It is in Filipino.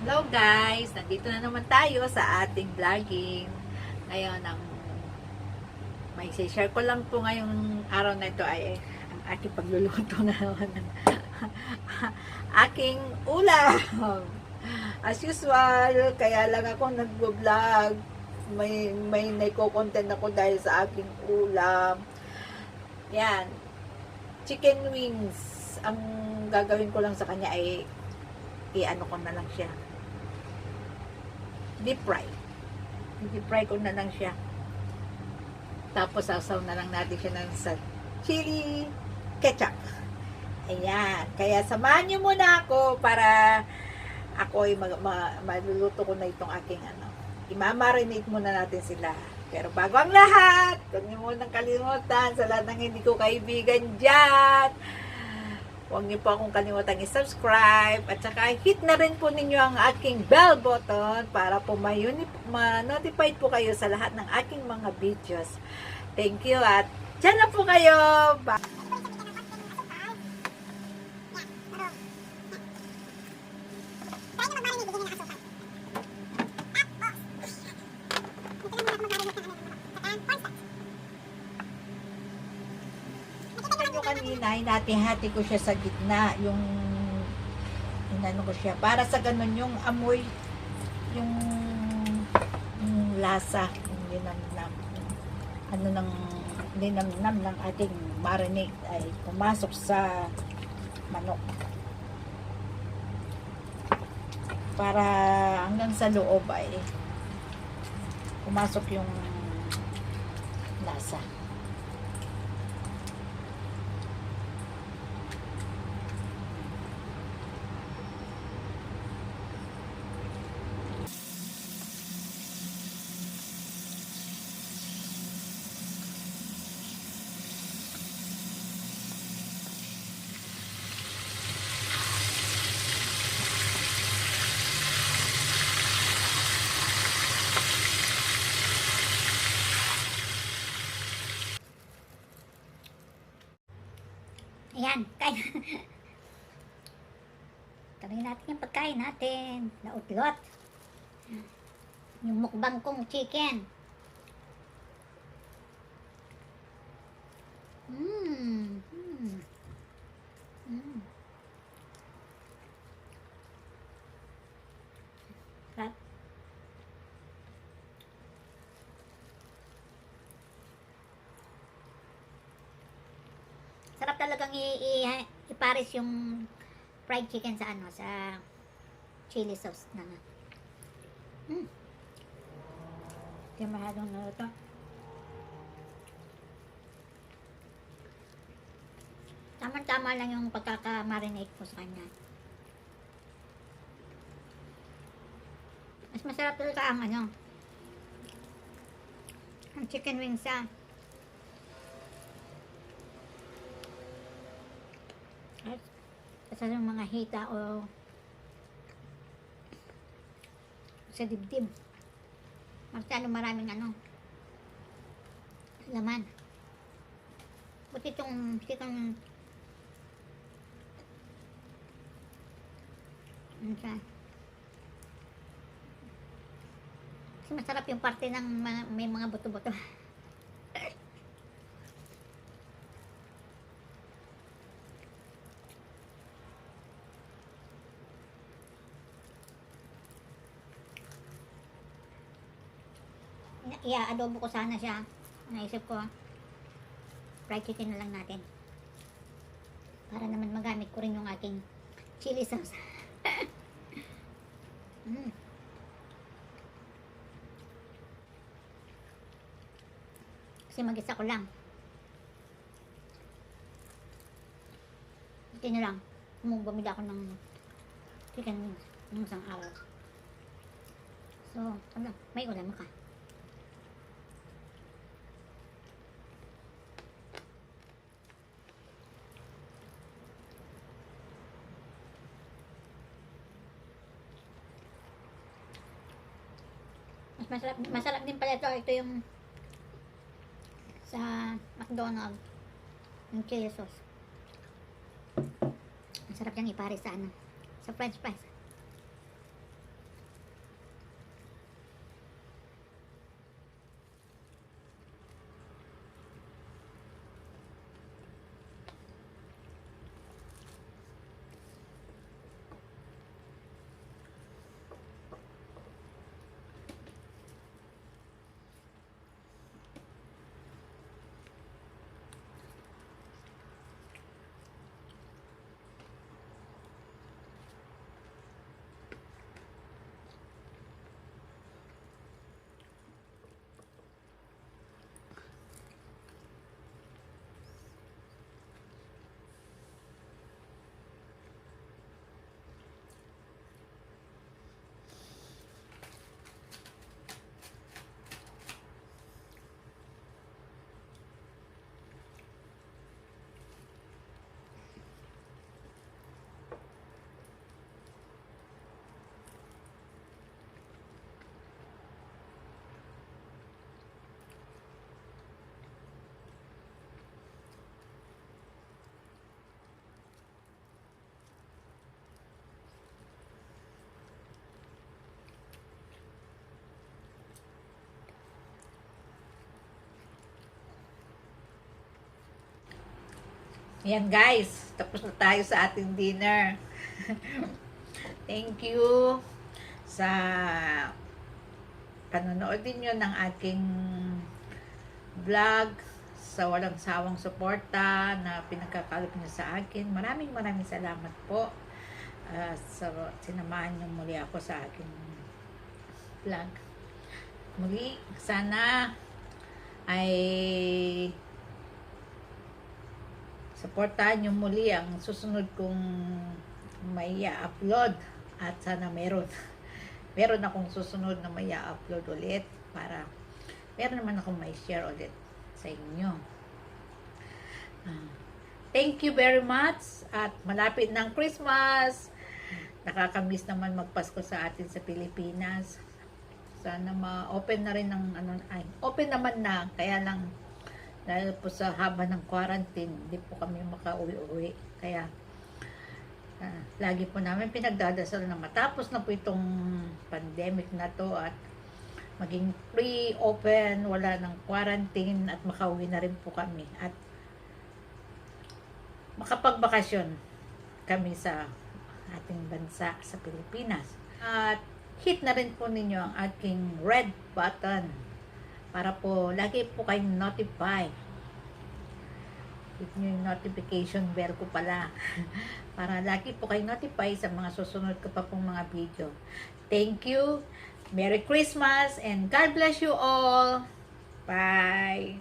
Hello guys! Nandito na naman tayo sa ating vlogging. Ngayon, may share ko lang po ngayong araw na ito ay ang aking pagluluto na naman ng aking ulam. As usual, kaya lang ako nag-vlog. May naiko-content ako dahil sa aking ulam. Yan. Chicken wings. Ang gagawin ko lang sa kanya ay i-ano ko na lang siya. Deep fry. Deep fry ko na lang siya. Tapos sasaw na lang natin siya ng sa chili ketchup. Ayan. Kaya samahan niyo muna ako para ako ay maluluto ko na itong aking imamarinate muna natin sila. Pero bago ang lahat, huwag niyo munang kalimutan sa lahat ng hindi ko kaibigan dyan. Huwag niyo po akong kalimutan i-subscribe at saka hit na rin po ninyo ang aking bell button para po ma-notified po kayo sa lahat ng aking mga videos. Thank you at dyan na po kayo! Bye! Kanina, hinati-hati ko siya sa gitna, yung inano ko siya, para sa ganun yung amoy, yung lasa, yung linamnam ng ating marinade ay pumasok sa manok. Para hanggang sa loob ay pumasok yung lasa. Ayan, kain. Tabi natin yung pagkain natin. Nautlot. Yung mukbang kong chicken. Mmm. Mmm. Mmm. Sarap. Sarap talagang ipares yung fried chicken sa sa chili sauce na nga. Hindi masyadong naluto. Tama-tama lang yung pagkaka-marinate ko sa kanya. Mas masarap talaga ang chicken wings sa mga hita o sa dibdib. Maraming laman. Buti itong chicken kasi masarap yung parte ng may mga buto-buto. Adobo ko sana siya. Naisip ko, fried chicken na lang natin. Para naman magamit ko rin yung aking chili sauce. Kasi mag-isa ko lang. Ito na lang. Bumili ako ng chicken wings ng isang araw. So, may ulam ka. Masarap din pala ito. Ito yung sa McDonald's yung chili sauce. Masarap yung ipare sa sa french fries. Ayan guys, tapos na tayo sa ating dinner. Thank you sa panonood din ng aking vlog, sa walang sawang suporta na pinagkakalop niyo sa akin. Maraming salamat po sa sinamahan niyo muli ako sa aking vlog. Muli, sana ay supportahan niyo muli ang susunod kong may upload at sana meron akong susunod na may upload ulit para meron naman akong may share ulit sa inyo. Thank you very much at malapit ng Christmas. Nakakamiss naman magpasko sa atin sa Pilipinas. Sana ma-open na rin ng open naman na, kaya lang dahil po sa haba ng quarantine, hindi po kami makauwi-uwi. Kaya, lagi po namin pinagdadasal na matapos na po itong pandemic na to at maging free, open, wala ng quarantine at makauwi na rin po kami. At makapagbakasyon kami sa ating bansa, sa Pilipinas. At hit na rin po ninyo ang aking red button para po lagi po kayong notify. Hit nyo yung notification bell ko pala para lagi po kayong notify sa mga susunod ko pa pong mga video. Thank you. Merry Christmas and God bless you all. Bye.